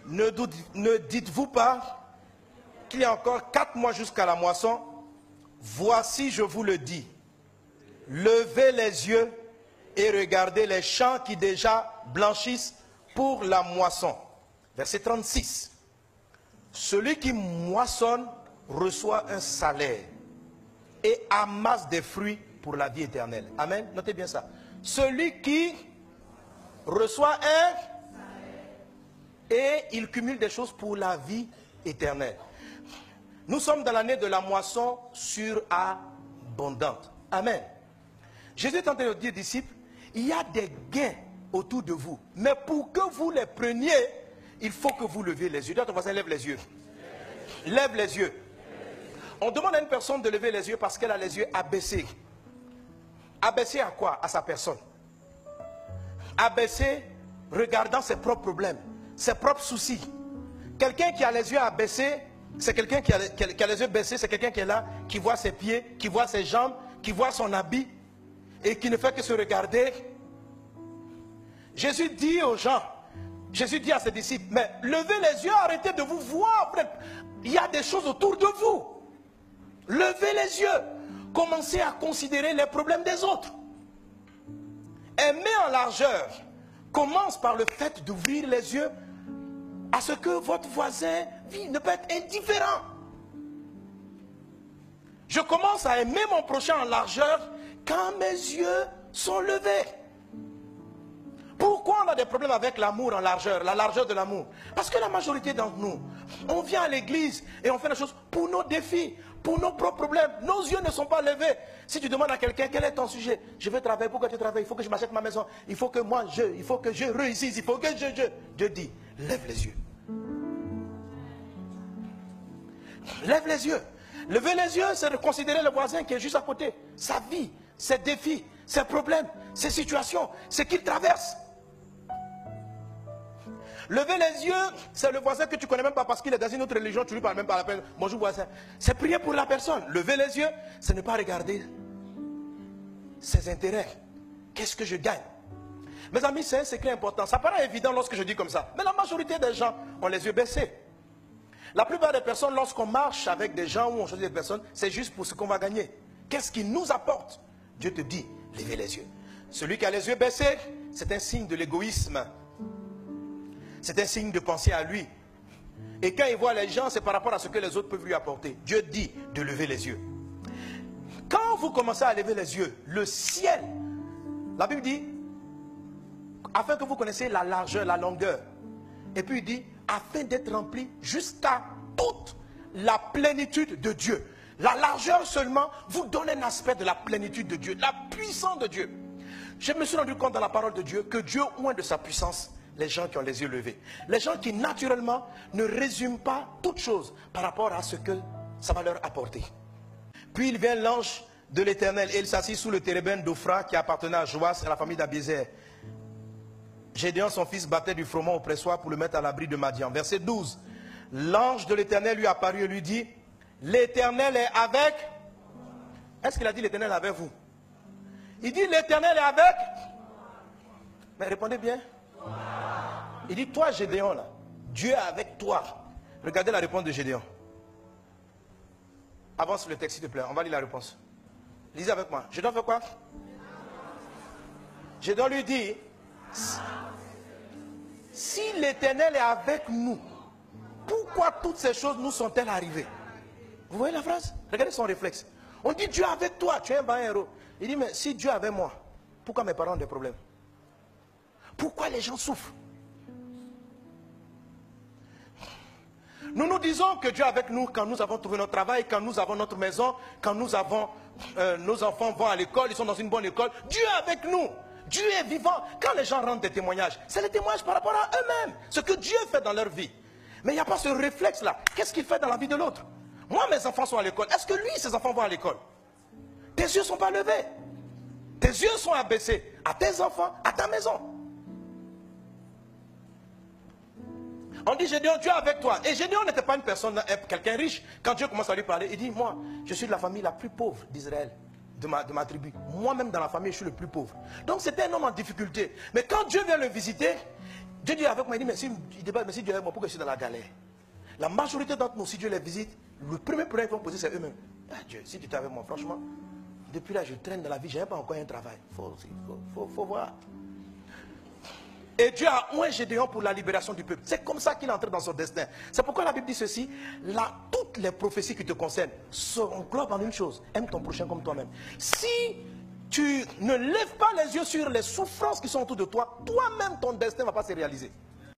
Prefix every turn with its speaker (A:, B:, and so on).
A: Ne dites-vous pas qu'il y a encore 4 mois jusqu'à la moisson? Voici, je vous le dis, levez les yeux et regardez les champs qui déjà blanchissent pour la moisson. Verset 36. Celui qui moissonne reçoit un salaire et amasse des fruits pour la vie éternelle. Amen. Notez bien ça. Celui qui reçoit un et il cumule des choses pour la vie éternelle. Nous sommes dans l'année de la moisson surabondante. Amen. Jésus est en train de dire, disciples, il y a des gains autour de vous. Mais pour que vous les preniez, il faut que vous leviez les yeux. Dis à ton voisin, lève les yeux. Lève les yeux. On demande à une personne de lever les yeux parce qu'elle a les yeux abaissés. Abaissés à quoi? À sa personne. Abaissés regardant ses propres problèmes, ses propres soucis. Quelqu'un qui a les yeux abaissés, c'est quelqu'un qui a les yeux baissés, c'est quelqu'un qui est là, qui voit ses pieds, qui voit ses jambes, qui voit son habit et qui ne fait que se regarder. Jésus dit aux gens, Jésus dit à ses disciples, mais levez les yeux, arrêtez de vous voir. Il y a des choses autour de vous. Levez les yeux. Commencez à considérer les problèmes des autres. Aimer en largeur commence par le fait d'ouvrir les yeux à ce que votre voisin vit, ne peut être indifférent. Je commence à aimer mon prochain en largeur quand mes yeux sont levés. Pourquoi on a des problèmes avec l'amour en largeur, la largeur de l'amour? Parce que la majorité d'entre nous, on vient à l'église et on fait les choses pour nos défis, pour nos propres problèmes. Nos yeux ne sont pas levés. Si tu demandes à quelqu'un, quel est ton sujet? Je veux travailler, pourquoi tu travailles? Il faut que je m'achète ma maison, il faut que moi, il faut que je réussisse, il faut que Dieu dit, lève les yeux. Lève les yeux. Lever les yeux, c'est de considérer le voisin qui est juste à côté. Sa vie, ses défis, ses problèmes, ses situations, ce qu'il traverse. Lever les yeux, c'est le voisin que tu ne connais même pas parce qu'il est dans une autre religion, tu ne lui parles même pas à la peine. Bonjour voisin. C'est prier pour la personne. Lever les yeux, c'est ne pas regarder ses intérêts. Qu'est-ce que je gagne? Mes amis, c'est un secret important. Ça paraît évident lorsque je dis comme ça. Mais la majorité des gens ont les yeux baissés. La plupart des personnes, lorsqu'on marche avec des gens ou on choisit des personnes, c'est juste pour ce qu'on va gagner. Qu'est-ce qui nous apporte? Dieu te dit, levez les yeux. Celui qui a les yeux baissés, c'est un signe de l'égoïsme. C'est un signe de penser à lui. Et quand il voit les gens, c'est par rapport à ce que les autres peuvent lui apporter. Dieu dit de lever les yeux. Quand vous commencez à lever les yeux, le ciel, la Bible dit, afin que vous connaissiez la largeur, la longueur. Et puis il dit, afin d'être rempli jusqu'à toute la plénitude de Dieu. La largeur seulement vous donne un aspect de la plénitude de Dieu, de la puissance de Dieu. Je me suis rendu compte dans la parole de Dieu que Dieu oint de sa puissance les gens qui ont les yeux levés. Les gens qui naturellement ne résument pas toutes choses par rapport à ce que ça va leur apporter. Puis il vient l'ange de l'Éternel et il s'assit sous le térébinthe d'Ophra qui appartenait à Joas et à la famille d'Abiézer. Gédéon, son fils, battait du froment au pressoir pour le mettre à l'abri de Madian. Verset 12. L'ange de l'Éternel lui apparut et lui dit, l'Éternel est avec... Est-ce qu'il a dit l'Éternel est avec vous? Il dit l'Éternel est avec... Mais répondez bien. Il dit, toi Gédéon, là, Dieu est avec toi. Regardez la réponse de Gédéon. Avance le texte s'il te plaît, on va lire la réponse. Lisez avec moi. Gédéon fait quoi? Gédéon lui dit, si l'Éternel est avec nous, pourquoi toutes ces choses nous sont-elles arrivées? Vous voyez la phrase? Regardez son réflexe. On dit Dieu est avec toi, tu es un vaillant héros. Il dit, mais si Dieu est avec moi, pourquoi mes parents ont des problèmes? Pourquoi les gens souffrent? Nous nous disons que Dieu est avec nous quand nous avons trouvé notre travail, quand nous avons notre maison, quand nous avons, nos enfants vont à l'école, ils sont dans une bonne école. Dieu est avec nous. Dieu est vivant. Quand les gens rendent des témoignages, c'est les témoignages par rapport à eux-mêmes. Ce que Dieu fait dans leur vie. Mais il n'y a pas ce réflexe-là. Qu'est-ce qu'il fait dans la vie de l'autre? Moi, mes enfants sont à l'école. Est-ce que lui, ses enfants vont à l'école? Tes yeux ne sont pas levés. Tes yeux sont abaissés à tes enfants, à ta maison. On dit Gédéon, Dieu est avec toi. Et Gédéon n'était pas une personne, quelqu'un riche. Quand Dieu commence à lui parler, il dit, moi, je suis de la famille la plus pauvre d'Israël, de ma tribu. Moi-même dans la famille, je suis le plus pauvre. Donc c'était un homme en difficulté. Mais quand Dieu vient le visiter, Dieu dit avec moi, il dit, mais si Dieu est avec moi, pourquoi je suis dans la galère? La majorité d'entre nous, si Dieu les visite, le premier problème qu'ils vont poser, c'est eux-mêmes. Ah Dieu, si tu étais avec moi, franchement, depuis là, je traîne dans la vie, je n'ai pas encore un travail. Faut voir. Et Dieu a oint Gédéon pour la libération du peuple. C'est comme ça qu'il entre dans son destin. C'est pourquoi la Bible dit ceci. Là, toutes les prophéties qui te concernent s'englobent en une chose. Aime ton prochain comme toi-même. Si tu ne lèves pas les yeux sur les souffrances qui sont autour de toi, toi-même, ton destin ne va pas se réaliser.